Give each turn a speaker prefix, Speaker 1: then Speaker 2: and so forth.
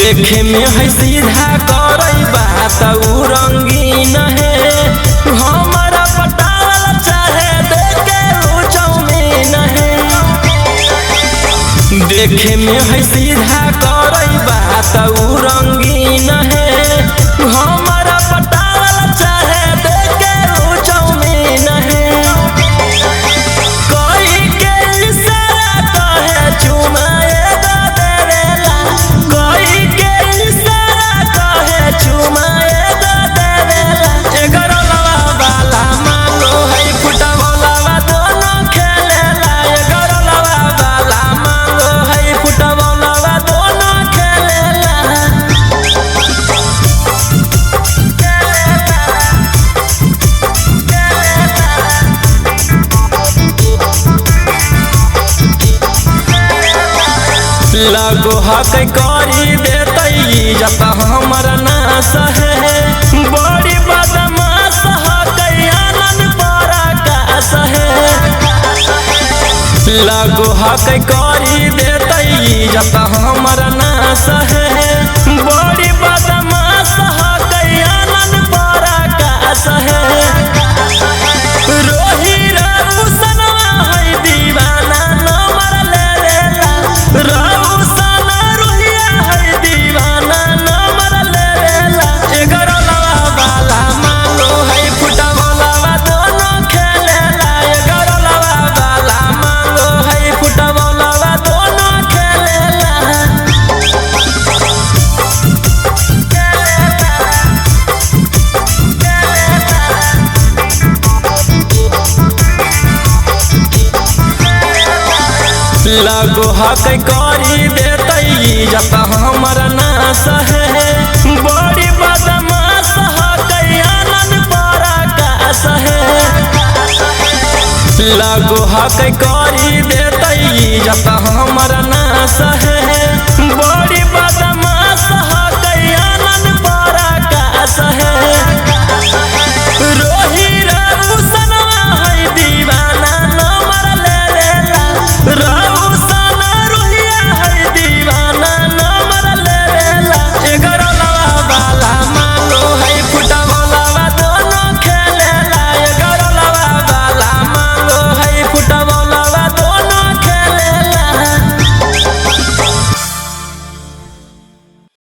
Speaker 1: देखे में है सीधा करई बात उ रंगीन है हमारा पटावल चाहे देखे उ चौमीन है। देखे में है सीधा करई बात उ रंगीन है हमारा पटावल चाहे देखे उ चौमीन है। कोई के इशारा कहे चुमाए दा देवेला कोई के इशारा कहे चुमाए दा देवेला। एगरो लवा वाला मांगो है फुटबॉलवा दोनों खेलेला एगरो लवा वाला मांगो है फुटबॉलवा दोनों खेलेला। लगो हक करी देतई जब हमर नाश है बड़ी बदमाश हकई आनंद पराकाश है। लगो हक करी देतई जब हमर नाश है बड़ी बदमाश हकई आनंद पराकाश है। रोही रउसनवा है दीवाना नंबर ले लेला रउसन रोहिया है दीवाना नंबर ले लेला। एगरो लवा वाला मांगो है फुटबॉलवा दोनों खेलेला एगरो लवा वाला मांगो है फुटबॉलवा दोनों खेलेला। लगो हक करी देतई जब हमर नाश है बड़ी बदमाश हकई आनंद पराकाश है। लगो हक करी देतई जब हमर नाश है बड़ी